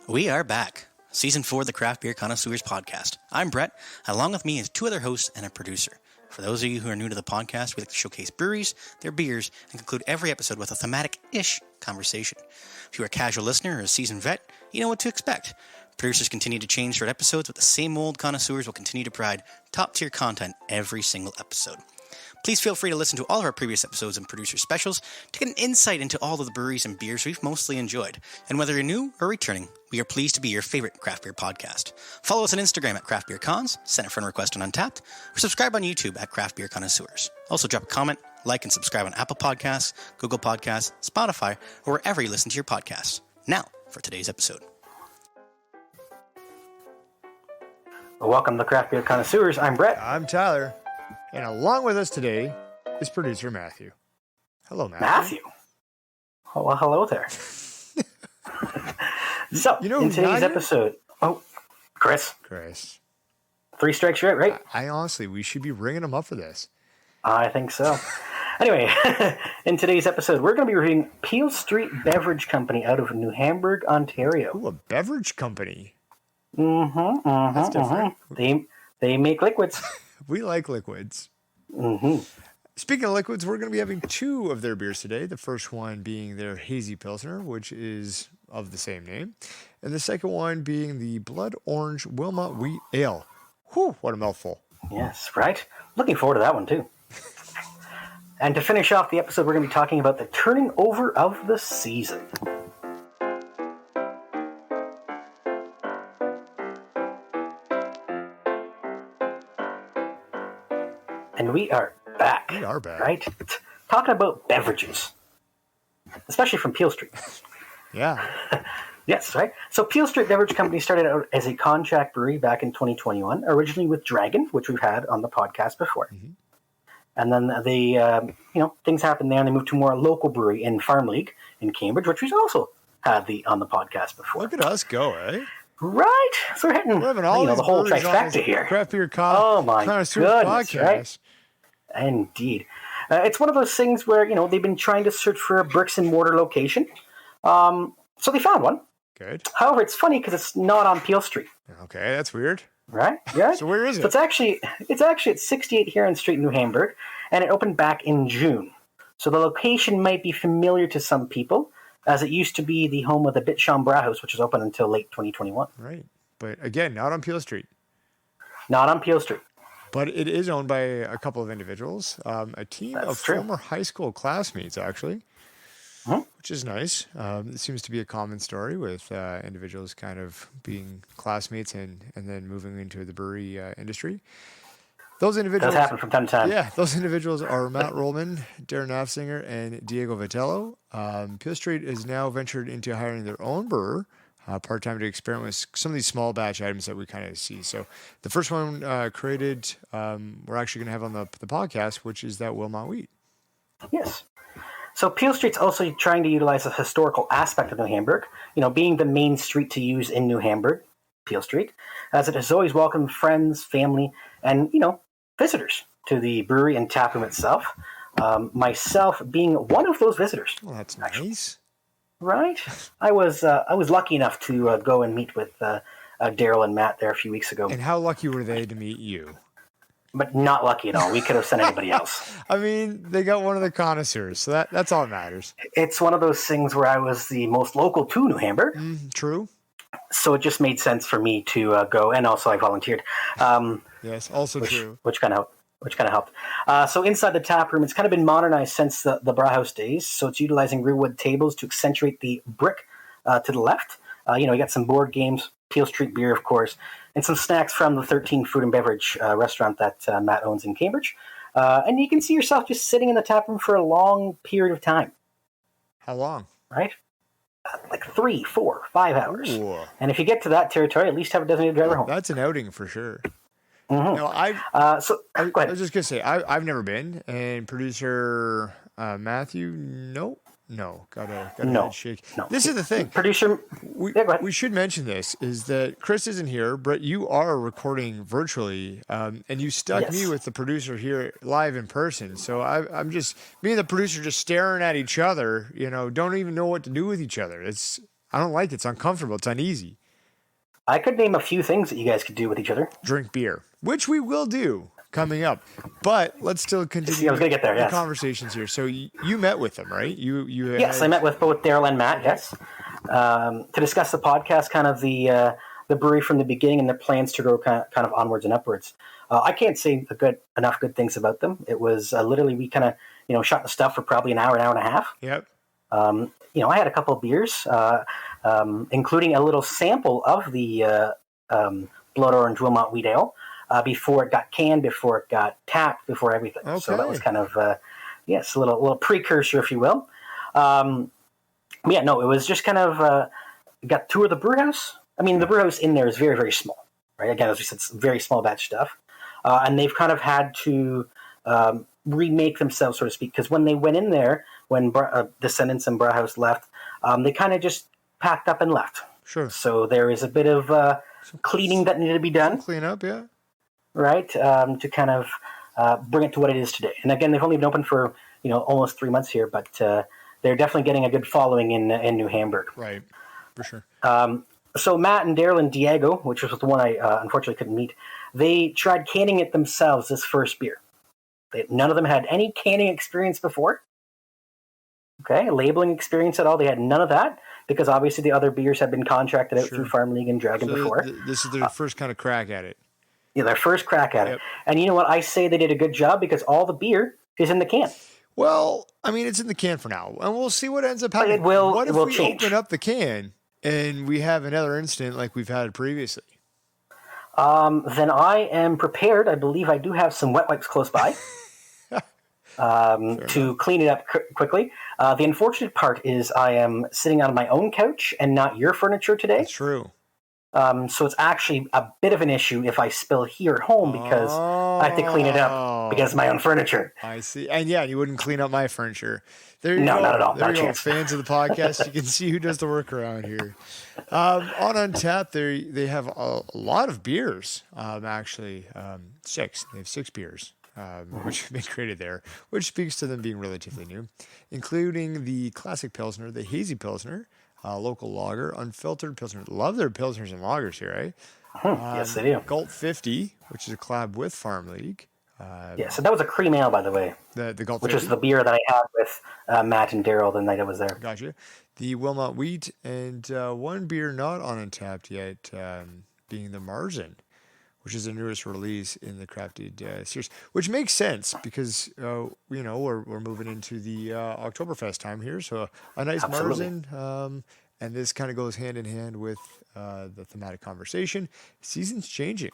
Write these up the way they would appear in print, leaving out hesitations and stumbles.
We are back. Season 4 of the Craft Beer Connoisseurs podcast. I'm Brett. Along with me is two other hosts and a producer. For those of you who are new to the podcast, we like to showcase breweries, their beers, and conclude every episode with a thematic-ish conversation. If you're a casual listener or a seasoned vet, you know what to expect. Producers continue to change throughout episodes, but the same old connoisseurs will continue to provide top-tier content every single episode. Please feel free to listen to all of our previous episodes and producer specials to get an insight into all of the breweries and beers we've mostly enjoyed. And whether you're new or returning, we are pleased to be your favorite craft beer podcast. Follow us on Instagram at Craft Beer Cons, send a friend request on Untapped, or subscribe on YouTube at Craft Beer Connoisseurs. Also drop a comment, like, and subscribe on Apple Podcasts, Google Podcasts, Spotify, or wherever you listen to your podcasts. Now, for today's episode. Welcome to Craft Beer Connoisseurs. I'm Brett. I'm Tyler. And along with us today is producer Matthew. Hello, Matthew. Matthew. Oh, well, hello there. So, in today's episode... Oh, Chris. 3 strikes you're out, right? I honestly, we should be ringing him up for this. I think so. Anyway, in today's episode, we're going to be reviewing Peel Street Beverage Company out of New Hamburg, Ontario. Ooh, a beverage company. That's different. They make liquids. We like liquids. Mm-hmm. Speaking of liquids, we're going to be having 2 of their beers today. The first one being their hazy pilsner, which is of the same name. And the second one being the blood orange Wilmot Wheat Ale. Whew, what a mouthful. Yes, right? Looking forward to that one, too. And to finish off the episode, we're going to be talking about the turning over of the season. And we are back. We are back. Right? Talking about beverages. Especially from Peel Street. Yeah. Yes, right? So Peel Street Beverage Company started out as a contract brewery back in 2021, originally with Dragon, which we've had on the podcast before. Mm-hmm. And then they, things happened there, and they moved to more a local brewery in Farm League in Cambridge, which we've also had on the podcast before. Look at us go, eh? Right? So we're hitting the whole trifecta here. Craft Beer Connoisseurs podcast. Right? Indeed. It's one of those things where, they've been trying to search for a bricks and mortar location. So they found one. Good. However, it's funny because it's not on Peel Street. Okay, that's weird. Right? Yeah. So where is it? So it's actually at 68 Huron St, New Hamburg, and it opened back in June. So the location might be familiar to some people, as it used to be the home of the Bitsham Brauhaus, which was open until late 2021. Right. But again, not on Peel Street. Not on Peel Street. But it is owned by a couple of individuals, a team of former high school classmates, actually, which is nice. It seems to be a common story with individuals kind of being classmates and then moving into the brewery industry. Those individuals does happen from time to time. Yeah, those individuals are Matt Rollman, Darren Nafsinger, and Diego Vitello. Peel Street has now ventured into hiring their own brewer part-time to experiment with some of these small batch items that we kind of see. So the first one created, we're actually going to have on the podcast, which is that Wilmot Wheat. Yes. So Peel Street's also trying to utilize a historical aspect of New Hamburg, being the main street to use in New Hamburg, Peel Street, as it has always welcomed friends, family, and, visitors to the brewery and taproom itself. Myself being one of those visitors. Well, that's nice. Right? I was lucky enough to go and meet with Daryl and Matt there a few weeks ago. And how lucky were they to meet you? But not lucky at all. We could have sent anybody else. I mean, they got one of the connoisseurs, so that's all that matters. It's one of those things where I was the most local to New Hamburg. True. So it just made sense for me to go, and also I volunteered. Yes, also true. Which kind of helped. So inside the tap room, it's kind of been modernized since the Brauhaus days. So it's utilizing real wood tables to accentuate the brick to the left. You got some board games, Peel Street beer, of course, and some snacks from the 13 Food and Beverage restaurant that Matt owns in Cambridge. And you can see yourself just sitting in the tap room for a long period of time. How long? Right? Like 3, 4, 5 hours. Ooh. And if you get to that territory, at least have a designated driver home. That's an outing for sure. Mm-hmm. No, I was just gonna say I've never been, and producer Matthew, no, gotta head shake. No. This is the thing. Producer, we should mention this is that Chris isn't here, but you are recording virtually, and you stuck me with the producer here live in person. So I'm just me and the producer just staring at each other. Don't even know what to do with each other. I don't like it. It's uncomfortable. It's uneasy. I could name a few things that you guys could do with each other. Drink beer, which we will do coming up. But let's still continue See, I was going to get there, the yes. conversations here. So you met with them, right? Yes, I met with both Daryl and Matt, yes, to discuss the podcast, kind of the brewery from the beginning and their plans to grow kind of onwards and upwards. I can't say enough good things about them. It was literally, we kind of, shot the stuff for probably an hour and a half. Yep. I had a couple of beers, including a little sample of the Blood Orange Wilmot Wheat Ale before it got canned, before it got tapped, before everything. Okay. So that was kind of, a little precursor, if you will. It was just kind of got tour of the brew house. I mean, the brew house in there is very, very small, right? Again, as we said, it's very small batch stuff. And they've kind of had to remake themselves, so to speak, because when they went in there, when Descendants and Brauhaus left, they kind of just packed up and left. Sure. So there is a bit of cleaning that needed to be done. Clean up, yeah. Right, to kind of bring it to what it is today. And again, they've only been open for almost 3 months here, but they're definitely getting a good following in New Hamburg. Right, for sure. So Matt and Daryl and Diego, which was the one I unfortunately couldn't meet, they tried canning it themselves this first beer. None of them had any canning experience before. Okay, labeling experience at all. They had none of that because obviously the other beers had been contracted out through Farm League and Dragon before. This is their first kind of crack at it. Yeah, their first crack at it. And you know what? I say they did a good job because all the beer is in the can. Well, I mean, it's in the can for now, and we'll see what ends up happening. What if we change. Open up the can and we have another incident like we've had previously? Then I am prepared. I believe I do have some wet wipes close by to clean it up quickly. The unfortunate part is I am sitting on my own couch and not your furniture today. That's true. So it's actually a bit of an issue if I spill here at home because I have to clean it up because of my own furniture. I see. And yeah, you wouldn't clean up my furniture. There you no, go. not at all. There not you a go. chance. Fans of the podcast, you can see who does the work around here. On Untappd, they have a lot of beers. Actually, 6. They have 6 beers. Which have been created there, which speaks to them being relatively new, including the classic Pilsner, the hazy Pilsner, local lager, unfiltered Pilsner. Love their Pilsners and lagers here, eh? Yes, they do. Gulp 50, which is a collab with Farm League. So that was a cream ale, by the way. The Gulp 50. Which is the beer that I had with Matt and Daryl the night I was there. Gotcha. The Wilmot Wheat, and one beer not on Untappd yet, being the Marzen, which is the newest release in the crafted series, which makes sense because we're moving into the Oktoberfest time here, so a nice Marzen, and this kind of goes hand in hand with the thematic conversation. Season's changing,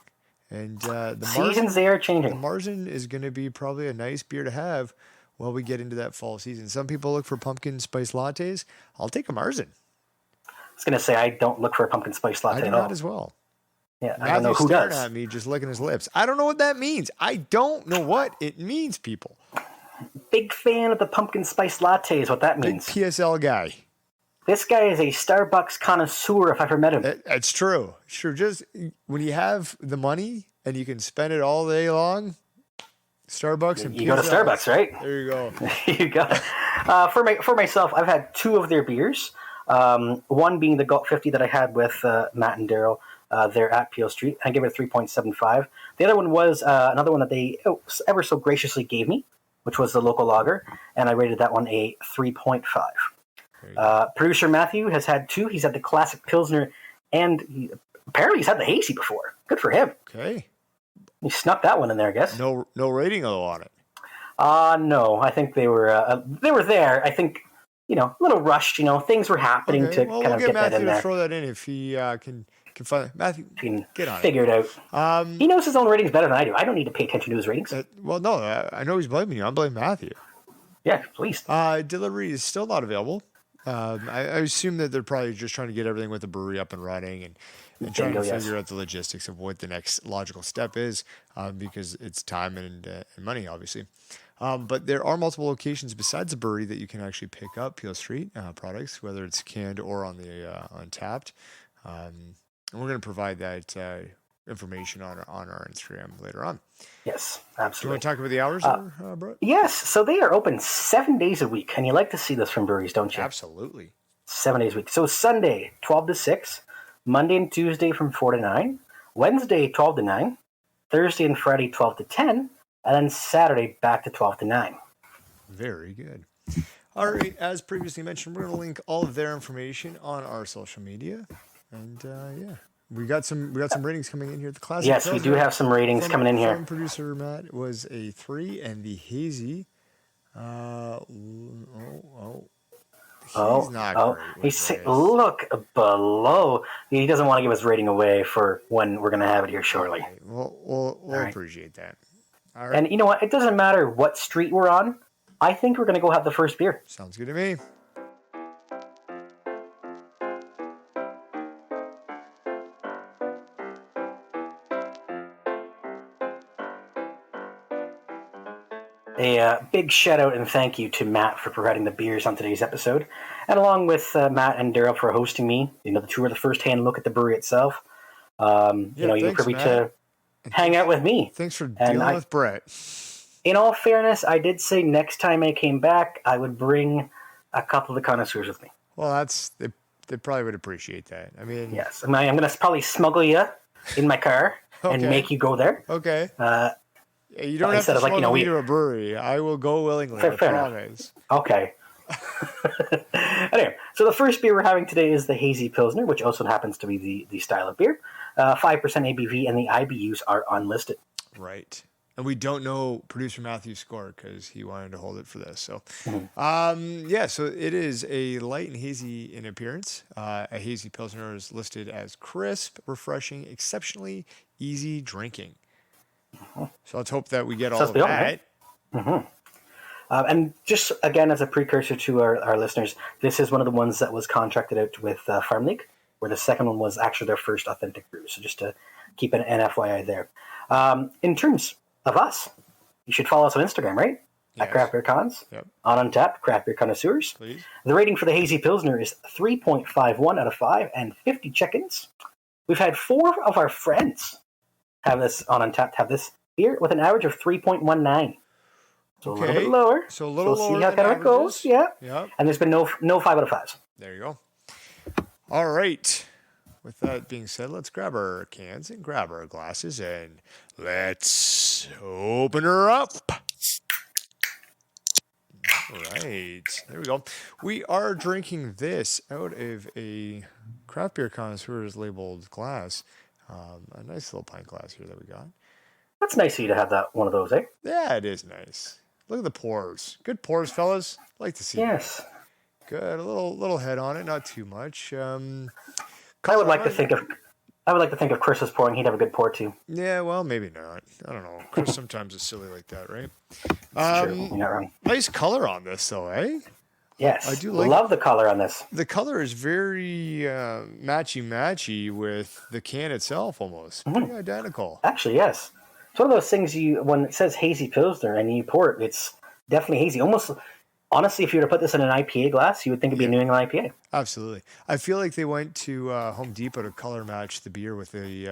and they are changing. The Marzen is going to be probably a nice beer to have while we get into that fall season. Some people look for pumpkin spice lattes. I'll take a Marzen. I was going to say I don't look for a pumpkin spice latte I do at all. not as well. Yeah, I don't know who staring does. at me, just licking his lips. I don't know what that means. I don't know what it means, people. Big fan of the pumpkin spice latte is what that means. Big PSL guy. This guy is a Starbucks connoisseur if I've ever met him. It's true. Sure. Just when you have the money and you can spend it all day long, Starbucks and you go to Starbucks, right? There you go. You got it. For myself, I've had 2 of their beers. One being the Gulp 50 that I had with Matt and Daryl. There at Peel Street. I gave it a 3.75. The other one was another one that they ever so graciously gave me, which was the local lager, and I rated that one a 3.5. Producer Matthew has had 2. He's had the classic Pilsner, and apparently he's had the hazy before. Good for him. Okay. He snuck that one in there, I guess. No rating though on it. No. I think they were there. I think, a little rushed. Things were happening to kind of get Matthew that in there. to throw that in if he can find Matthew. Get on figure it out. He knows his own ratings better than I do. I don't need to pay attention to his ratings. I know he's blaming you. I'm blaming Matthew. Yeah, please. Delivery is still not available. I assume that they're probably just trying to get everything with the brewery up and running and trying to figure out the logistics of what the next logical step is, because it's time and money, obviously. But there are multiple locations besides the brewery that you can actually pick up Peel Street products, whether it's canned or on the Untappd. And we're going to provide that information on our Instagram later on. Yes, Do you absolutely. want to talk about the hours, Brett? Yes, so they are open 7 days a week, and you like to see this from breweries, don't you? Absolutely. 7 days a week. So Sunday, 12 to 6. Monday and Tuesday from 4 to 9. Wednesday, 12 to 9. Thursday and Friday, 12 to 10. And then Saturday, back to 12 to 9. Very good. All right. As previously mentioned, we're going to link all of their information on our social media. And yeah, we got some ratings coming in here. The classic. Yes, we do have some ratings coming in here. From producer Matt was a 3, and the hazy. He's not great. Look below. He doesn't want to give his rating away for when we're going to have it here shortly. Okay. We'll appreciate that. All right. And you know what? It doesn't matter what street we're on. I think we're going to go have the first beer. Sounds good to me. A big shout out and thank you to Matt for providing the beers on today's episode, and along with Matt and Daryl for hosting me. The two were the first-hand look at the brewery itself. You were privy to hang out with me. Thanks for dealing with Brett. In all fairness, I did say next time I came back, I would bring a couple of the connoisseurs with me. Well, they probably would appreciate that. I mean, yes, I'm going to probably smuggle you in my car and make you go there. Okay. You don't have to smuggle me to a brewery. I will go willingly. I promise. Okay. Anyway, so the first beer we're having today is the Hazy Pilsner, which also happens to be the style of beer. 5% ABV, and the IBUs are unlisted. Right. And we don't know producer Matthew's score because he wanted to hold it for this. So, so it is a light and hazy in appearance. A hazy Pilsner is listed as crisp, refreshing, exceptionally easy drinking. So let's hope that we get all of that. Right? And just again, as a precursor to our listeners, this is one of the ones that was contracted out with Farm League, where the second one was actually their first authentic brew. So just to keep an FYI there. In terms of us, you should follow us on Instagram, right? Yes. At Craft Beer Cons. Yep. On Untappd, Craft Beer Connoisseurs. Please. The rating for the Hazy Pilsner is 3.51 out of 5 and 50 check-ins. We've had 4 of our friends have this on Untappd, have this beer with an average of 3.19. So a little bit lower. So a little lower. See how kind of it goes. Yeah. Yep. And there's been no 5 out of 5s. There you go. All right. With that being said, let's grab our cans and grab our glasses and let's open her up. All right. There we go. We are drinking this out of a Craft Beer Connoisseurs labeled glass. A nice little pint glass here that we got. That's nice of you to have one of those, eh? Yeah, it is nice. Look at the pours. Good pours, fellas. Like to see. Yes. Good. A little head on it, not too much. I would like to think if Chris was pouring, he'd have a good pour too. Yeah, well, maybe not. I don't know. Chris sometimes is silly like that, right? True. You're not wrong. Nice color on this, though, eh? Yes, I do love the color on this. The color is very matchy with the can itself, almost pretty identical. Actually, yes. It's one of those things when it says Hazy Pilsner and you pour it, it's definitely hazy. Almost, honestly, if you were to put this in an IPA glass, you would think it'd be a New England IPA. Absolutely. I feel like they went to Home Depot to color match the beer with the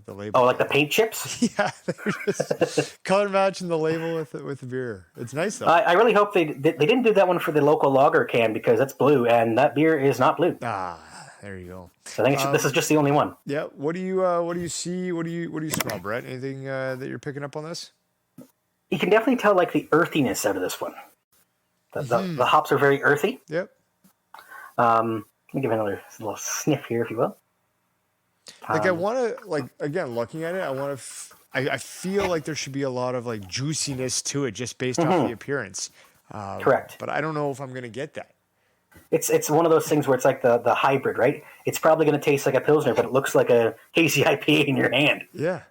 label. Oh, like the paint chips? Yeah, they're just color matching the label with the beer. It's nice though. I really hope they didn't do that one for the local lager can because that's blue and that beer is not blue. There you go. So I think this is just the only one. Yeah. What do you see? What do you smell, Brett? Anything that you're picking up on this? You can definitely tell like the earthiness out of this one. The hops are very earthy. Yep. Let me give it another little sniff here, if you will. I want to, again, looking at it, I feel like there should be a lot of, juiciness to it just based off the appearance. Correct. But I don't know if I'm going to get that. It's one of those things where it's like the hybrid, right? It's probably going to taste like a Pilsner, but it looks like a hazy IPA in your hand. Yeah.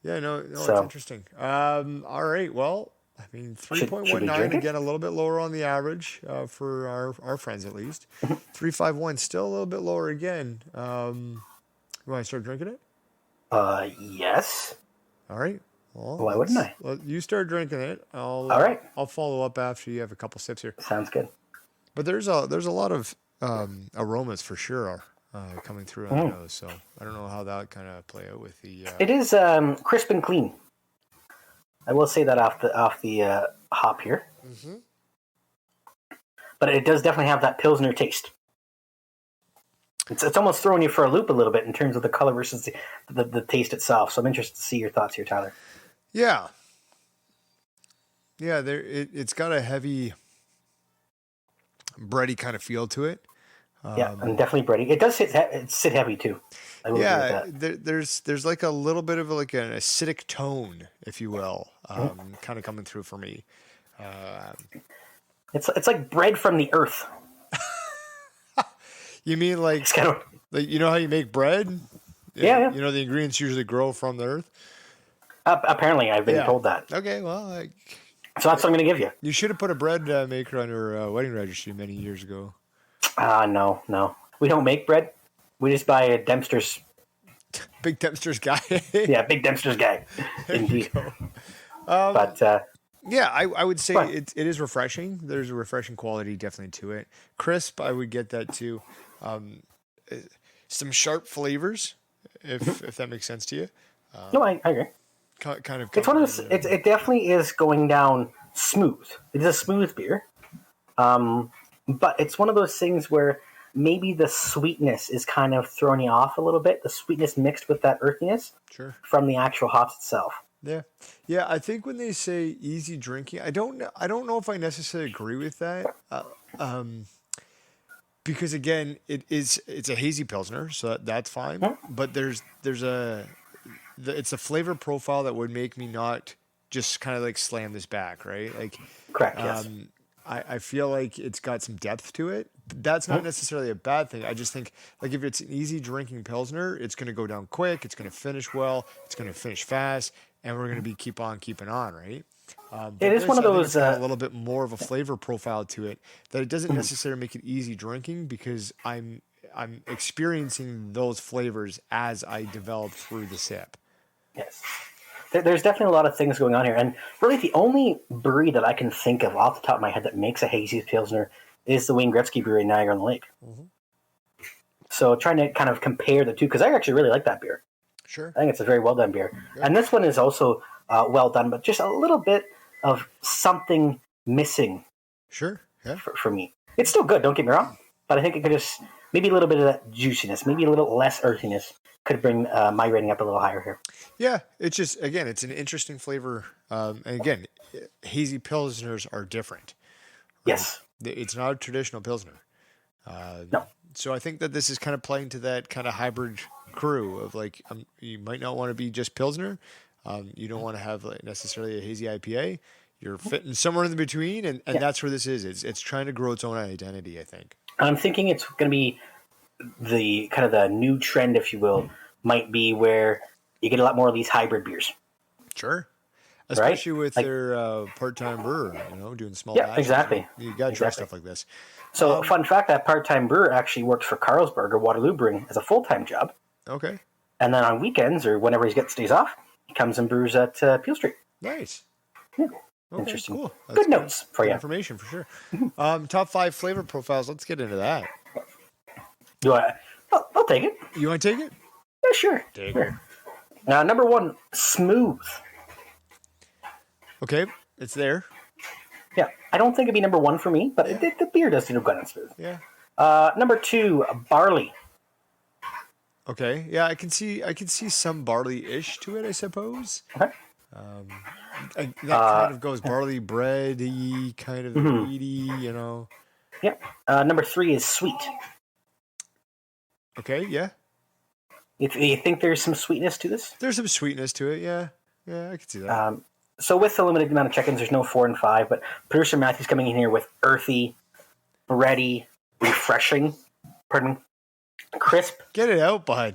Yeah, no, it's interesting. All right, well, 3.19, again, a little bit lower on the average for our friends at least. 3.51, still a little bit lower again. You want to start drinking it? Yes. All right. Well, why wouldn't I? You start drinking it. All right. I'll follow up after you have a couple sips here. Sounds good. But there's a lot of aromas for sure coming through on the nose, so I don't know how that kind of play out with the. It is crisp and clean. I will say that off the hop here, but it does definitely have that Pilsner taste. It's almost throwing you for a loop a little bit in terms of the color versus the taste itself. So I'm interested to see your thoughts here, Tyler. Yeah. Yeah, it's got a heavy bready kind of feel to it. Yeah, and definitely bready. It does sit heavy too. I will agree with that. There's like a little bit of like an acidic tone, if you will, kind of coming through for me. It's like bread from the earth. You mean like, It's kind of, like you know how you make bread? Yeah. You know the ingredients usually grow from the earth. apparently, I've been told that. Okay, well, So that's what I'm going to give you. you should have put a bread maker on your wedding registry many years ago. No. We don't make bread. We just buy a Dempster's. Big Dempster's guy. Yeah, big Dempster's guy. Indeed. But Yeah, I would say What? it is refreshing. There's a refreshing quality definitely to it. Crisp, I would get that too. Some sharp flavors, if that makes sense to you. no, I agree. Kind of. It's one of those. It definitely is going down smooth. It is a smooth beer, but it's one of those things where maybe the sweetness is kind of throwing you off a little bit. The sweetness mixed with that earthiness from the actual hops itself. Yeah. I think when they say easy drinking, I don't know if I necessarily agree with that. Because again, it's a hazy pilsner, so that's fine. But it's a flavor profile that would make me not just kind of like slam this back, right? Like, Correct. Yes. I feel like it's got some depth to it. That's not necessarily a bad thing. I just think like if it's an easy drinking pilsner, it's going to go down quick. It's going to finish well. It's going to finish fast, and we're going to be keep on keeping on, right? It is one of those. It's got a little bit more of a flavor profile to it that it doesn't necessarily make it easy drinking because I'm experiencing those flavors as I develop through the sip. Yes. There's definitely a lot of things going on here. And really, the only brewery that I can think of off the top of my head that makes a hazy pilsner is the Wayne Gretzky Brewery in Niagara-on-the-Lake. Mm-hmm. So trying to kind of compare the two, because I actually really like that beer. Sure. I think it's a very well-done beer. Yeah. And this one is also well done, but just a little bit of something missing. Sure. Yeah. For me. It's still good, don't get me wrong. But I think it could just, maybe a little bit of that juiciness, maybe a little less earthiness could bring my rating up a little higher here. Yeah, it's just, again, it's an interesting flavor. And again, hazy pilsners are different. Right? Yes. It's not a traditional pilsner. No. So I think that this is kind of playing to that kind of hybrid crew of like, you might not want to be just pilsner. You don't want to have like necessarily a hazy IPA. You're fitting somewhere in the between, and that's where this is. It's trying to grow its own identity, I think. I'm thinking it's going to be the kind of the new trend, if you will, might be where you get a lot more of these hybrid beers. Sure. Especially right? with their part-time brewer, doing small batches. Yeah, exactly. You got to try stuff like this. So, fun fact, that part-time brewer actually works for Carlsberg or Waterloo Brewing as a full-time job. Okay. And then on weekends or whenever he gets days off, he comes and brews at Peel Street. Nice. Yeah. Okay, interesting. Cool. Good notes for you. Information for sure. Top 5 flavor profiles. Let's get into that. I'll take it. You want to take it? Yeah, sure. Take it. Number 1, smooth. Okay, it's there. Yeah, I don't think it'd be number 1 for me, but the beer does seem to have gone on smooth. Yeah. Number 2, barley. Okay, yeah, I can see some barley-ish to it, I suppose. Okay. That kind of goes barley bready, kind of meaty, Yep. Number 3 is sweet. Okay, yeah. You think there's some sweetness to this? There's some sweetness to it, yeah. Yeah, I can see that. So with the limited amount of check-ins, there's no 4 and 5, but producer Matthew's coming in here with earthy, bready, refreshing, crisp. Get it out, bud.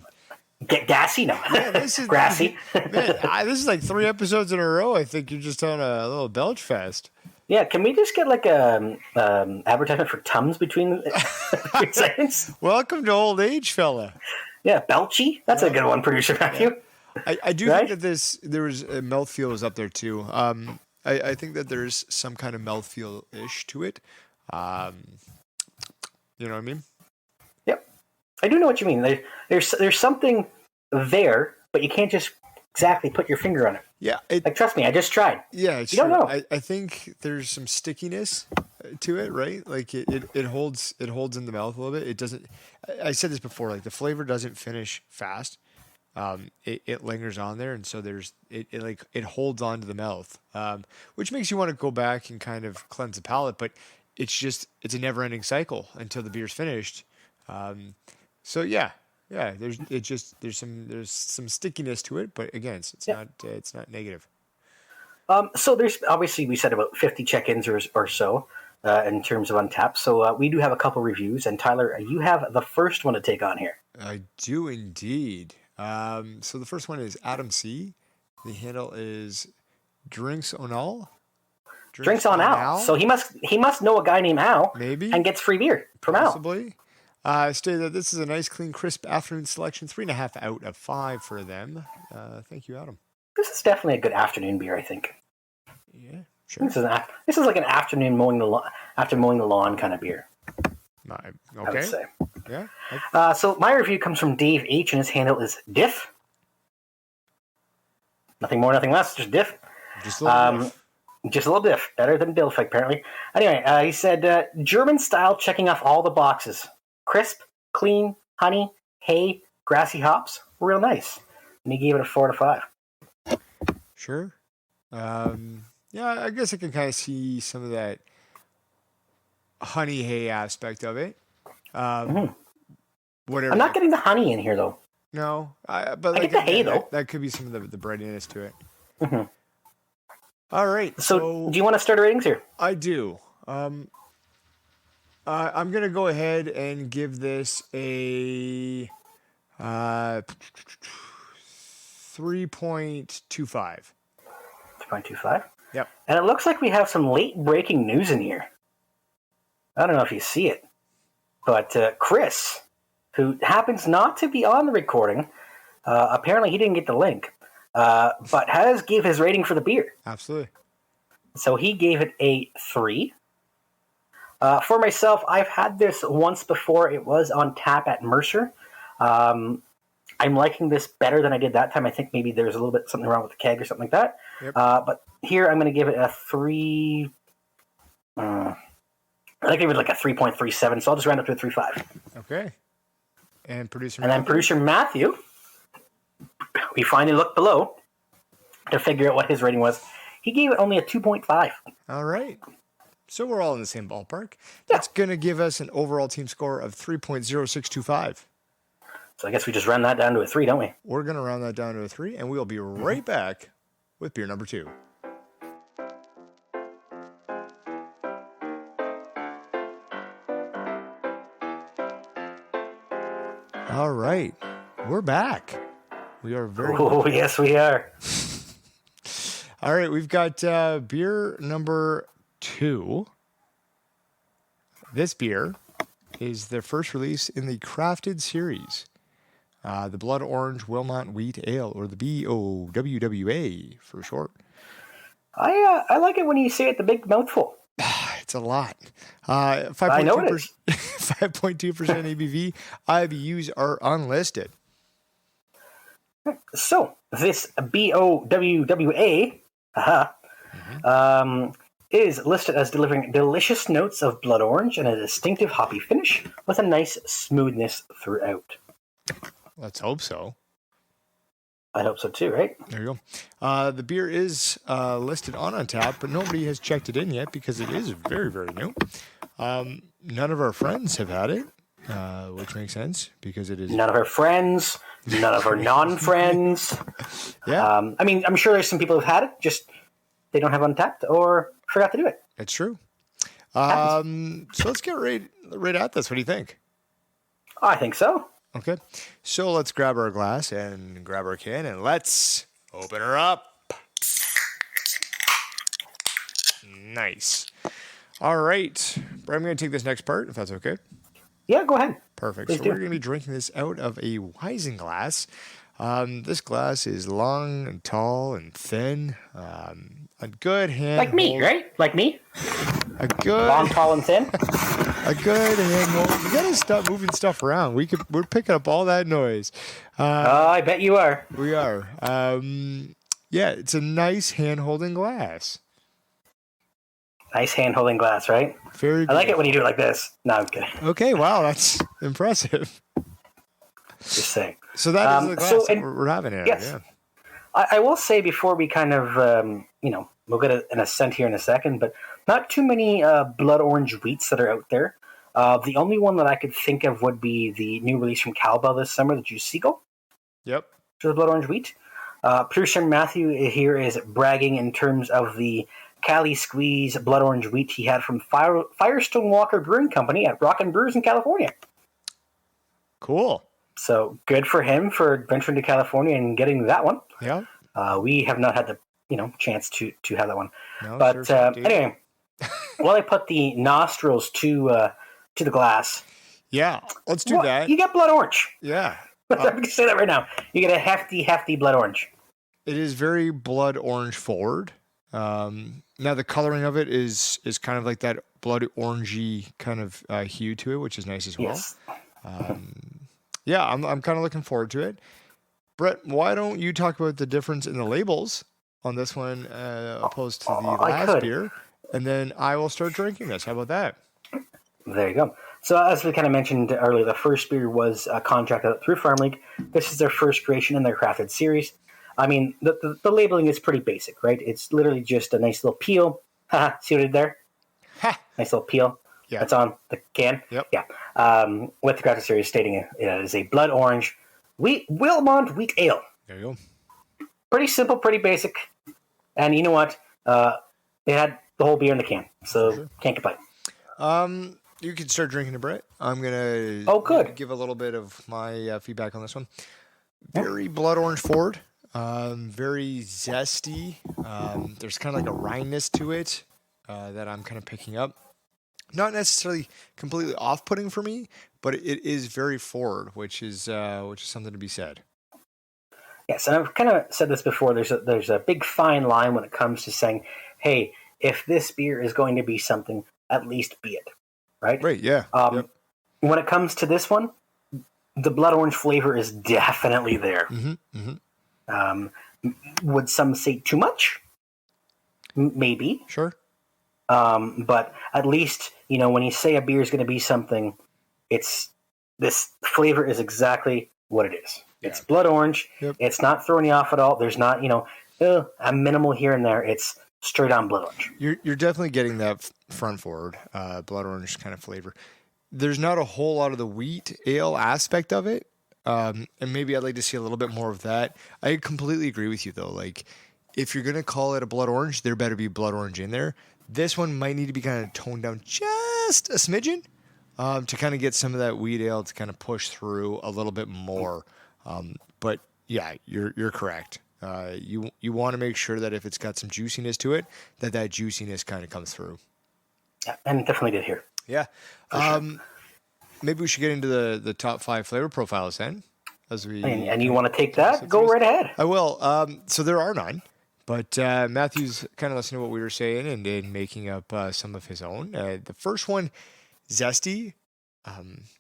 Get gassy? No. Yeah, this is grassy. Man, this is like 3 episodes in a row. I think you're just on a little belch fest. Yeah, can we just get like a advertisement for Tums between seconds? Welcome to old age, fella. Yeah, belchy. That's a good one, producer Matthew. I do think that there was mouthfeel is up there too. I think that there's some kind of mouthfeel-ish to it. You know what I mean? Yep. I do know what you mean. There's something there, but you can't just exactly put your finger on it. Yeah. Like, trust me, I just tried. Yeah, it's You don't true. know. I think there's some stickiness to it, right? Like it holds in the mouth a little bit. It doesn't. I said this before. Like the flavor doesn't finish fast. It lingers on there, and so it holds on to the mouth, which makes you want to go back and kind of cleanse the palate. But it's a never ending cycle until the beer's finished. So yeah. There's some stickiness to it, but again, it's not negative. So there's obviously, we said about 50 check-ins or so in terms of Untapped. So we do have a couple reviews, and Tyler, you have the first one to take on here. I do indeed. So the first one is Adam C. The handle is Drinks on All. Drinks on Al. So he must know a guy named Al. Maybe. And gets free beer from Al. Possibly. Stated that this is a nice, clean, crisp afternoon selection. 3.5 out of 5 for them. Thank you, Adam. This is definitely a good afternoon beer, I think. Yeah, sure. This is like an afternoon after mowing the lawn kind of beer. Okay. I would say. Yeah. So my review comes from Dave H, and his handle is Diff. Nothing more, nothing less, just Diff. Just a little diff. Just a little diff. Better than Dilf, apparently. Anyway, he said, German style, checking off all the boxes. Crisp, clean, honey, hay, grassy hops. Real nice. And he gave it a 4 out of 5. Sure. Yeah, I guess I can kind of see some of that honey hay aspect of it. Whatever. I'm not getting the honey in here, though. No, but I get the hay, though. That could be some of the breadiness to it. Mm-hmm. All right. So, do you want to start ratings here? I do. I'm going to go ahead and give this a 3.25. 3.25? Yep. And it looks like we have some late breaking news in here. I don't know if you see it, but Chris, who happens not to be on the recording, apparently he didn't get the link, but has gave his rating for the beer. Absolutely. So he gave it a 3. For myself, I've had this once before. It was on tap at Mercer. I'm liking this better than I did that time. I think maybe there's a little bit something wrong with the keg or something like that. Yep. But here I'm going to give it a 3. I give it like a 3.37, so I'll just round up to a 3.5. Okay. And producer Matthew. Then producer Matthew, we finally looked below to figure out what his rating was. He gave it only a 2.5. All right. So we're all in the same ballpark. That's going to give us an overall team score of 3.0625. So I guess we just round that down to a 3, don't we? We're going to round that down to a 3, and we'll be right back with beer number 2. All right. We're back. We are very... Oh, yes, we are. All right. We've got beer number 2. This beer is their first release in the Crafted series. The Blood Orange Wilmot Wheat Ale, or the BOWWA for short. I like it when you say it the big mouthful. It's a lot. 5.2%, I know it is. 5.2% ABV. IBUs are unlisted. So, this BOWWA is listed as delivering delicious notes of blood orange and a distinctive hoppy finish with a nice smoothness throughout. Let's hope so. I hope so too, right? There you go. The beer is listed on Untappd, but nobody has checked it in yet because it is very, very new. None of our friends have had it, which makes sense because it is... None of our friends, none of our non-friends. Yeah. I mean, I'm sure there's some people who've had it, just they don't have Untappd or forgot to do it. It's true. So let's get right at this. What do you think? I think so. Okay. So let's grab our glass and grab our can and let's open her up. Nice. All right. I'm going to take this next part, if that's okay. Yeah, go ahead. Perfect. Please so do. we're going to be drinking this out of a Weizen glass. This glass is long and tall and thin. A good hand. Like me, right? Like me? A good Long, tall, and thin. A good handhold. We gotta stop moving stuff around. We're picking up all that noise. I bet you are. We are. Yeah, it's a nice hand-holding glass. Nice hand-holding glass, right? Very. I like it when you do it like this. No, I'm kidding. Okay, wow, that's impressive. Just saying. So that is the glass that we're having here. Yes. Yeah. I will say before we kind of, we'll get an ascent here in a second, but not too many blood orange wheats that are out there. The only one that I could think of would be the new release from Cowbell this summer, the Juice Seagull. Yep. So the blood orange wheat. Producer Matthew here is bragging in terms of the Cali Squeeze blood orange wheat he had from Firestone Walker Brewing Company at Rockin' Brews in California. Cool. So good for him for venturing to California and getting that one. Yeah. We have not had the chance to have that one. No, but sure anyway, while I put the nostrils to the glass. Yeah, let's do that. You get blood orange. Yeah. I'm going to say that right now. You get a hefty blood orange. It is very blood orange forward. Now the coloring of it is kind of like that blood orangey kind of hue to it, which is nice as well. Yes. Yeah, I'm kind of looking forward to it. Brett, why don't you talk about the difference in the labels on this one opposed to the last beer, and then I will start drinking this. How about that? There you go. So as we kind of mentioned earlier, the first beer was contracted through Farm League. This is their first creation in their crafted series. I mean, the labeling is pretty basic, right? It's literally just a nice little peel. See what I did there? Ha! Nice little peel. Yeah. That's on the can. Yep. Yeah. With the crafted series stating it is a blood orange Wilmot Wheat Ale. There you go. Pretty simple, pretty basic. And you know what? It had the whole beer in the can, so can't complain. You can start drinking it, Brett. I'm going to give a little bit of my feedback on this one. Very blood orange forward. Very zesty. There's kind of like a wryness to it that I'm kind of picking up. Not necessarily completely off-putting for me, but it is very forward, which is something to be said. Yes, and I've kind of said this before. There's a big fine line when it comes to saying, hey, if this beer is going to be something, at least be it. Right? Right, yeah. Yep. When it comes to this one, the blood orange flavor is definitely there. Mm-hmm, mm-hmm. Would some say too much? Maybe. Sure. But at least, when you say a beer is going to be something, this flavor is exactly what it is. Yeah. It's blood orange. Yep. It's not throwing you off at all. There's not, a minimal here and there. It's straight on blood orange. You're definitely getting that front forward blood orange kind of flavor. There's not a whole lot of the wheat ale aspect of it, and maybe I'd like to see a little bit more of that. I completely agree with you though. Like, if you're gonna call it a blood orange, there better be blood orange in there. This one might need to be kind of toned down just a smidgen to kind of get some of that wheat ale to kind of push through a little bit more. But yeah, you're correct. You want to make sure that if it's got some juiciness to it, that juiciness kind of comes through. Yeah, and it definitely did here. Yeah. Sure. Maybe we should get into the top 5 flavor profiles then. And you want to take that? Go right ahead. I will. So there are none, but Matthew's kind of listening to what we were saying and making up some of his own. The first one, zesty.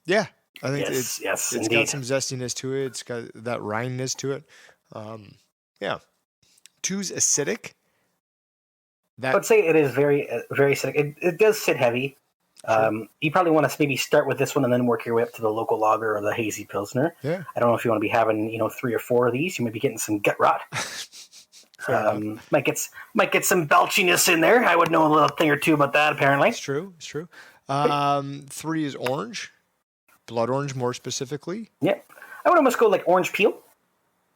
Yeah, I think it's got some zestiness to it. It's got that wryness to it. Yeah. 2's acidic. I would say it is very, very acidic. It does sit heavy. Sure. You probably want to maybe start with this one and then work your way up to the local lager or the hazy pilsner. Yeah. I don't know if you want to be having 3 or 4 of these. You might be getting some gut rot. Might get some belchiness in there. I would know a little thing or two about that. Apparently, it's true. 3 is orange, blood orange more specifically. Yeah, I would almost go like orange peel.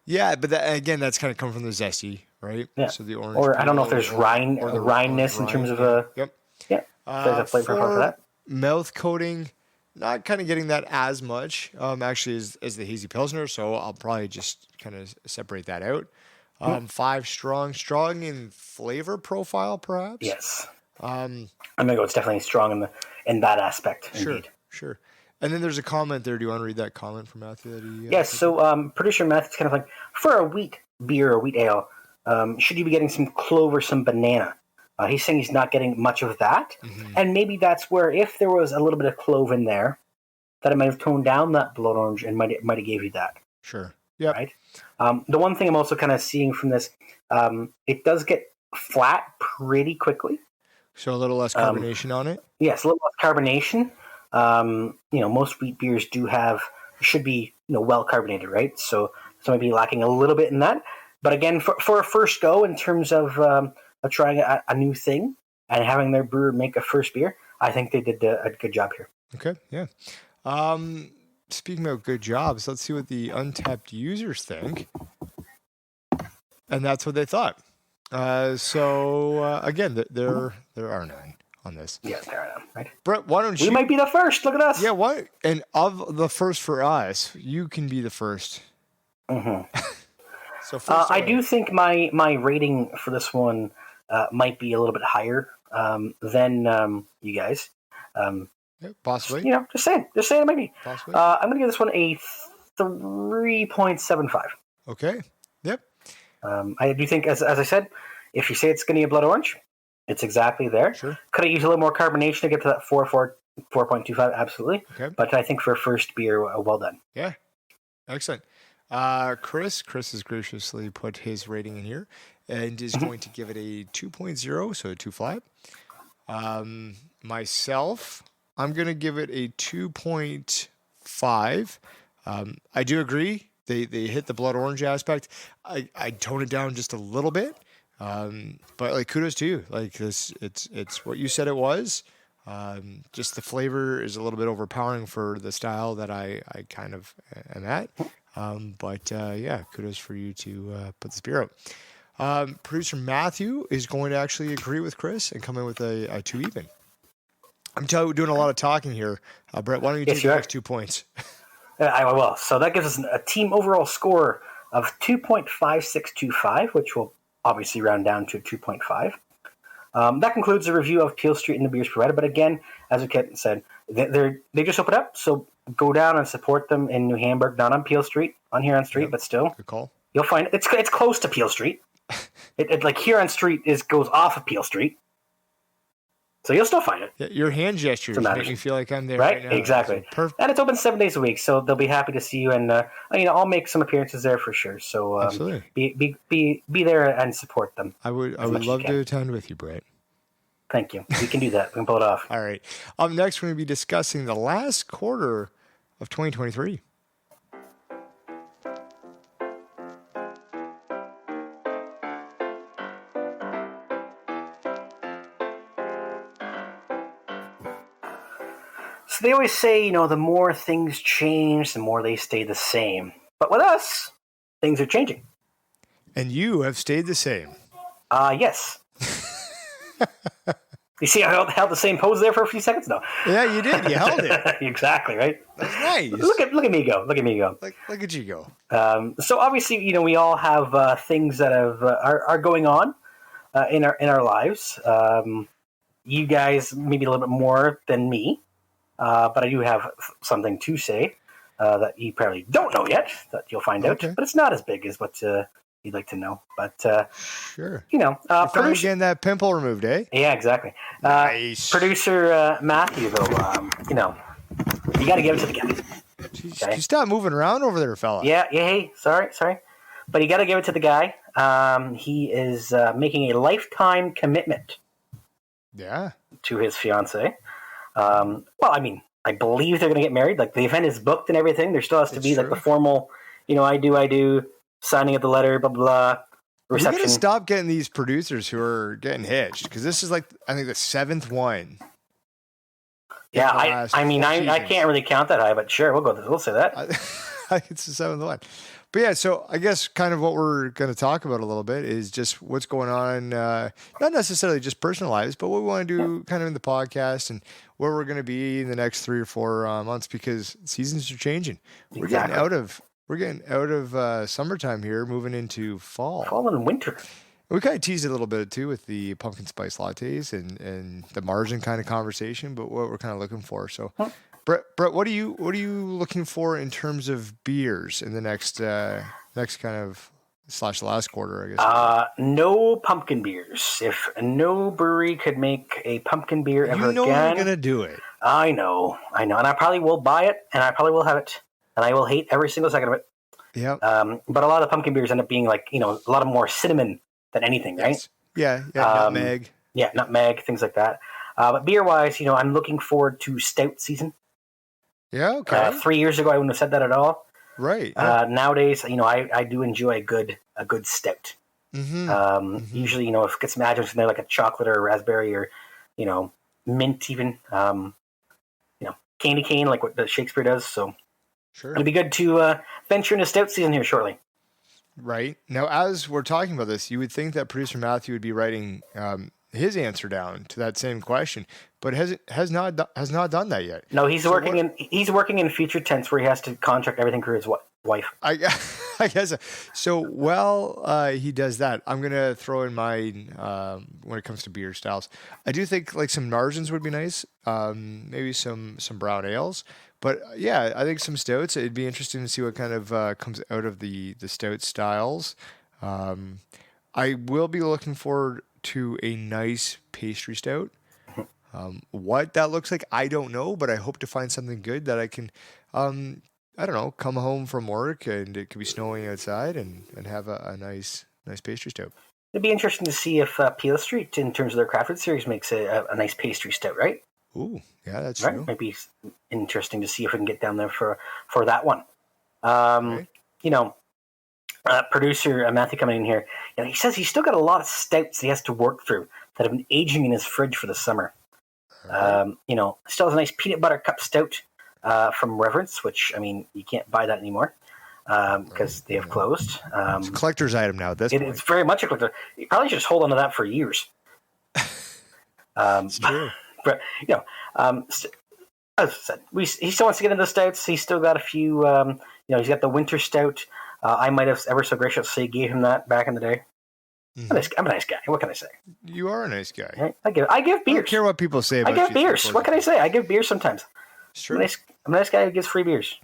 Yeah, but that's kind of come from the zesty, right? Yeah. So the orange. Or I don't know if there's wryness in terms of a. Yep. Yeah. There's a flavor for that. Mouth coating, not kind of getting that as much, actually, as the hazy pilsner. So I'll probably just kind of separate that out. 5 strong in flavor profile, perhaps. Yes. I'm gonna go. It's definitely strong in that aspect. Indeed. Sure. And then there's a comment there. Do you want to read that comment from Matthew? That he, yes. So producer Matthew's kind of like, for a wheat beer or wheat ale, should you be getting some clove or some banana? He's saying he's not getting much of that. And maybe that's where, if there was a little bit of clove in there, that it might have toned down that blood orange and might have gave you that. Sure. Yeah. Right. The one thing I'm also kind of seeing from this, it does get flat pretty quickly. So a little less carbonation on it? Yes, a little less carbonation. Most wheat beers should be well carbonated, right? So maybe lacking a little bit in that. But again, for a first go in terms of trying a new thing and having their brewer make a first beer, I think they did a good job here. Okay, yeah. Speaking of good jobs, let's see what the Untapped users think. And that's what they thought. Again, there are none on this. Yeah, there are none, right? Brett, why don't you... We might be the first. Look at us. Yeah, why? And of the first for us, you can be the first. Mm-hmm. So first I do think my rating for this one might be a little bit higher than you guys. Yeah, possibly. Just saying it might be. Possibly. I'm going to give this one a 3.75. Okay. Yep. I do think, as I said, if you say it's going to be a blood orange, it's exactly there. Sure. Could I use a little more carbonation to get to that 4.25? Absolutely. Okay. But I think for a first beer, well done. Yeah. Excellent. Chris has graciously put his rating in here and is going to give it a 2.0, so a 2 flat. Myself, I'm going to give it a 2.5. I do agree. They hit the blood orange aspect. I tone it down just a little bit. But kudos to you. It's what you said it was. Just the flavor is a little bit overpowering for the style that I kind of am at. Kudos for you to put this beer out. Producer Matthew is going to actually agree with Chris and come in with a 2 even. I'm doing a lot of talking here. Brett, why don't you take the next 2 points? I will. So that gives us a team overall score of 2.5625, which will obviously round down to 2.5. That concludes the review of Peel Street and the beers provided. But again, as we said, they just opened up, so go down and support them in New Hamburg, not on Peel Street, on Huron Street, but still. Good call. You'll find it's close to Peel Street. It Huron Street goes off of Peel Street. So you'll still find it. Yeah, your hand gestures make me feel like I'm there right now. Exactly. Perfect. And it's open 7 days a week, so they'll be happy to see you. And I'll make some appearances there for sure. So absolutely, be there and support them. I would love to attend with you, Brett. Thank you. We can do that. We can pull it off. All right. Up next, we're going to be discussing the last quarter of 2023. So they always say, the more things change, the more they stay the same. But with us, things are changing. And you have stayed the same. Yes. You see, I held the same pose there for a few seconds? No. Yeah, you did. You held it. Exactly, right? That's nice. Look at me go. Look at me go. Look at you go. So obviously, we all have things that are going on in our lives. You guys maybe a little bit more than me. But I do have something to say that you probably don't know yet, that you'll find out. But it's not as big as what you'd like to know. But sure, producer, getting that pimple removed, eh? Yeah, exactly. Nice. Producer Matthew, though, you got to give it to the guy. Okay? You stop moving around over there, fella. Yeah. Hey, sorry, but you got to give it to the guy. He is making a lifetime commitment. Yeah. To his fiancée. I believe they're going to get married. The event is booked and everything. There still has to be the formal, I do, signing of the letter, blah, blah, blah, reception. We're going to stop getting these producers who are getting hitched, because this is I think the 7th one. Yeah, I can't really count that high, but sure, we'll say that. I think it's the 7th one. But yeah, so I guess kind of what we're going to talk about a little bit is just what's going on, not necessarily just personal lives, but what we want to do kind of in the podcast and where we're going to be in the next 3 or 4 months, because seasons are changing. We're getting out of summertime here, moving into fall. Fall and winter. We kind of teased it a little bit too with the pumpkin spice lattes and the margin kind of conversation, but what we're kind of looking for. So. Brett, what are you looking for in terms of beers in the next kind of slash last quarter, I guess. No pumpkin beers. If no brewery could make a pumpkin beer ever you're again, going to do it. I know, and I probably will buy it, and I probably will have it, and I will hate every single second of it. Yep. But a lot of the pumpkin beers end up being like, a lot of more cinnamon than anything, right? Yes. Yeah, nutmeg. Yeah, nutmeg, things like that. But beer-wise, I'm looking forward to stout season. Yeah, okay. 3 years ago, I wouldn't have said that at all. Right. Yeah. Nowadays, I do enjoy a good stout. Usually, if it gets some adjuncts in there, like a chocolate or a raspberry or, mint even, candy cane, like what the Shakespeare does. So sure. It'll be good to venture into stout season here shortly. Right. Now, as we're talking about this, you would think that producer Matthew would be writing his answer down to that same question, but has not done that yet. No, he's working in future tense where he has to contract everything for his wife. I guess so. While he does that, I'm gonna throw in mine when it comes to beer styles. I do think like some margins would be nice. Maybe some brown ales. But yeah, I think some stouts. It'd be interesting to see what kind of comes out of the stout styles. I will be looking forward to a nice pastry stout. What that looks like, I don't know, but I hope to find something good that I can, I don't know, come home from work and it could be snowing outside and have a nice pastry stout. It'd be interesting to see if Peel Street, in terms of their Craftwood series, makes a nice pastry stout, right? Ooh, yeah, that's right. true. Might be interesting to see if we can get down there for that one. Okay. Producer Matthew coming in here, he says he's still got a lot of stouts he has to work through that have been aging in his fridge for the summer. Right. Still has a nice peanut butter cup stout from Reverence, which, you can't buy that anymore because they have closed. It's a collector's item now at this point. It's very much a collector. You probably should just hold on to that for years. It's true. But, as I said, he still wants to get into the stouts. He's still got a few, he's got the winter stout. I might have ever so graciously gave him that back in the day. Mm-hmm. I'm a nice guy. What can I say? You are a nice guy. Right? I give beers. I don't care what people say about you. I give beers. What can I say? I give beers sometimes. It's true. I'm a nice guy who gives free beers.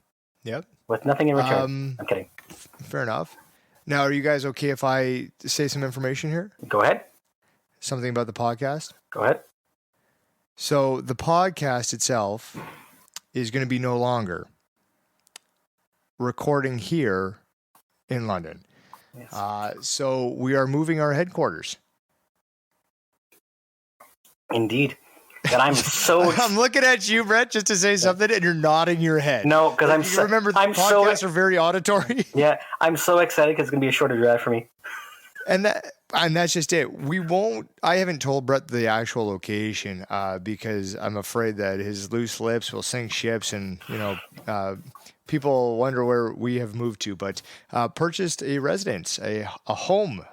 Yep. With nothing in return. I'm kidding. Fair enough. Now, are you guys okay if I say some information here? Go ahead. Something about the podcast? Go ahead. So the podcast itself is going to be no longer recording here in London. Yes. So we are moving our headquarters. Indeed. And I'm so... I'm looking at you, Brett, just to say something, and you're nodding your head. No, because remember the podcasts are very auditory. Yeah, I'm so excited because it's going to be a shorter drive for me. And that's just it. I haven't told Brett the actual location because I'm afraid that his loose lips will sink ships and, people wonder where we have moved to, but purchased a residence, a home.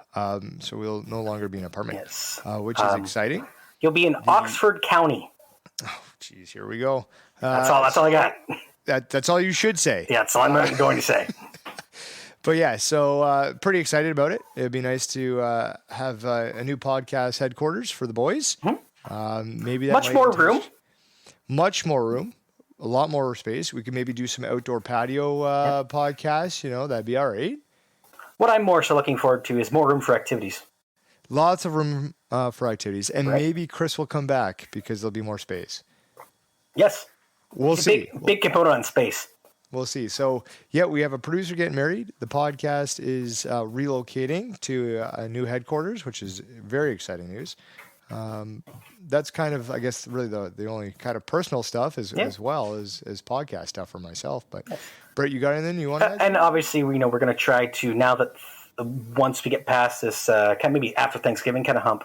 So we'll no longer be an apartment, yes. Which is exciting. You'll be in Oxford County. Oh, geez, here we go. That's all I got. That's all you should say. Yeah, that's all I'm going to say. But yeah, so pretty excited about it. It'd be nice to have a new podcast headquarters for the boys. Mm-hmm. Maybe that much more room. Much more room. A lot more space. We could maybe do some outdoor patio podcasts. That'd be all right. What I'm more so looking forward to is more room for activities. Lots of room for activities. And maybe Chris will come back because there'll be more space. Yes. We'll see. Big component on space. We'll see. So, yeah, we have a producer getting married. The podcast is relocating to a new headquarters, which is very exciting news. That's kind of, I guess, really the only kind of personal stuff as well as podcast stuff for myself. But, Brett, you got anything you want to add? And obviously, we're going to try to, now that once we get past this, kind of maybe after Thanksgiving kind of hump,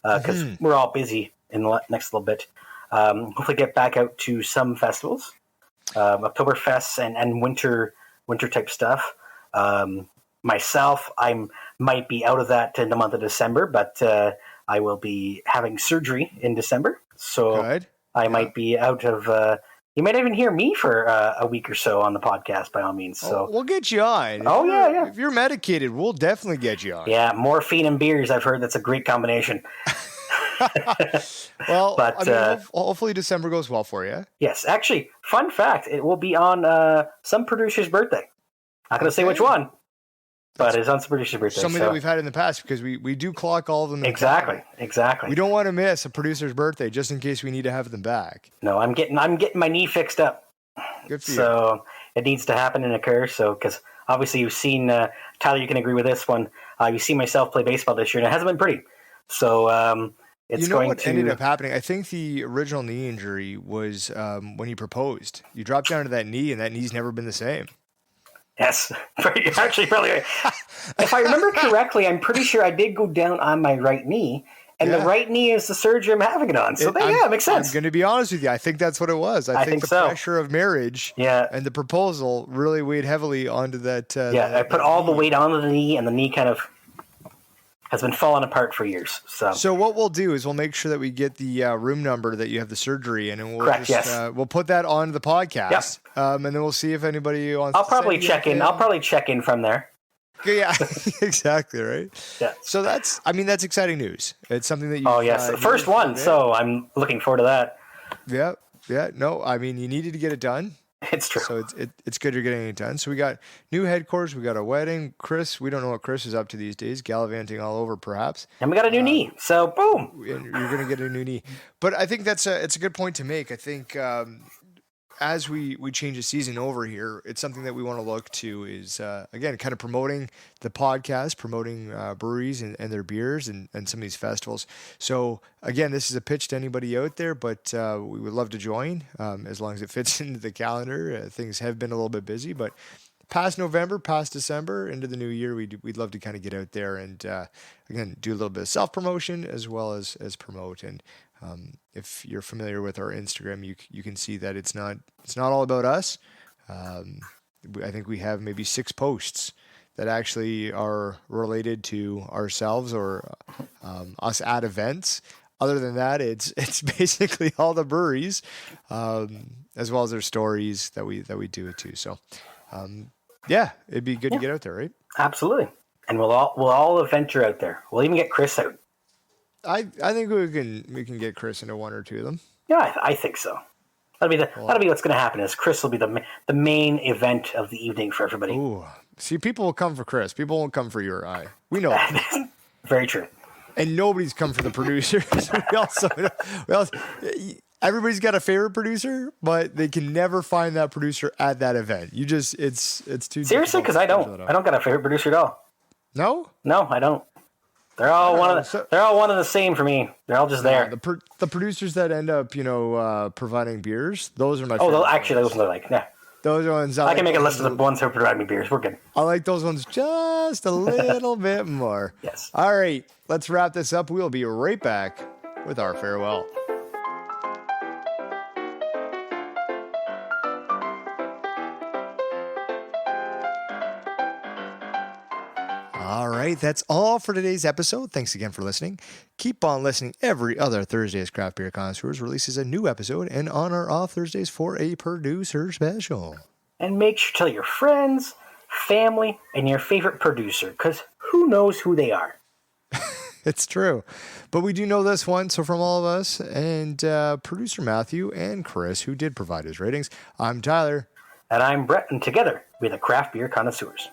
because we're all busy in the next little bit, hopefully get back out to some festivals. Oktoberfest and winter type stuff. Myself, I might be out of that in the month of December, but I will be having surgery in December, so I might be out of. You might even hear me for a week or so on the podcast, by all means. So we'll get you on. Yeah. If you're medicated, we'll definitely get you on. Yeah, morphine and beers. I've heard that's a great combination. Well, but hopefully December goes well for you. Yes, actually, fun fact: it will be on some producer's birthday. Not going to say which one. but it's on some producer's birthday. Something that we've had in the past because we do clock all of them. Exactly. We don't want to miss a producer's birthday just in case we need to have them back. No, I'm getting my knee fixed up. Good for you. So it needs to happen and occur. So because obviously you've seen Tyler, you can agree with this one. You've seen myself play baseball this year, and it hasn't been pretty. So it's going what to ended up happening. I think the original knee injury was when you proposed. You dropped down to that knee, and that knee's never been the same. Yes, actually, probably. If I remember correctly, I'm pretty sure I did go down on my right knee, and the right knee is the surgery I'm having it on. So it makes sense. I'm going to be honest with you. I think that's what it was. I think the pressure of marriage and the proposal really weighed heavily onto that. I put all the weight onto the knee, and the knee kind of has been falling apart for years. So what we'll do is we'll make sure that we get the room number that you have the surgery in, and we'll we'll put that on the podcast. And then we'll see if anybody wants. I'll probably check in. I'll probably check in from there. Yeah, exactly right. Yeah. So that's exciting news. It's something that you. Oh yes, first one. So I'm looking forward to that. Yeah. No, I mean you needed to get it done. It's true. So it's good you're getting it done. So we got new headquarters. We got a wedding. Chris, we don't know what Chris is up to these days. Gallivanting all over, perhaps. And we got a new knee. So boom. You're going to get a new knee. But I think it's a good point to make. I think as we change the season over here, it's something that we want to look to is, again, kind of promoting the podcast, promoting breweries and their beers and some of these festivals. So, again, this is a pitch to anybody out there, but we would love to join as long as it fits into the calendar. Things have been a little bit busy, but past November, past December, into the new year, we'd love to kind of get out there and, again, do a little bit of self-promotion as well as promote. And if you're familiar with our Instagram, you can see that it's not all about us. I think we have maybe 6 posts that actually are related to ourselves or us at events. Other than that, it's basically all the breweries, as well as their stories that we do it too. So, it'd be good to get out there, right? Absolutely, and we'll all venture out there. We'll even get Chris out. I think we can get Chris into one or two of them. Yeah, I think so. That'll be what's going to happen. Is Chris will be the main event of the evening for everybody. Ooh, see, people will come for Chris. People won't come for you or I. We know that. Very true. And nobody's come for the producers. Everybody's got a favorite producer, but they can never find that producer at that event. It's too seriously because I don't got a favorite producer at all. No, I don't. They're all one of the same for me. They're all just there. The producers that end up, providing beers, those are my. Oh, actually, those ones I like. Yeah, those ones. I can make a list of the ones who provide me beers. We're good. I like those ones just a little bit more. Yes. All right, let's wrap this up. We'll be right back with our farewell. All right, that's all for today's episode. Thanks again for listening. Keep on listening every other Thursday as Craft Beer Connoisseurs releases a new episode and on or off Thursdays for a producer special. And make sure to tell your friends, family, and your favorite producer, because who knows who they are. It's true. But we do know this one, so from all of us and producer Matthew and Chris, who did provide his ratings, I'm Tyler. And I'm Brett, and together we're the Craft Beer Connoisseurs.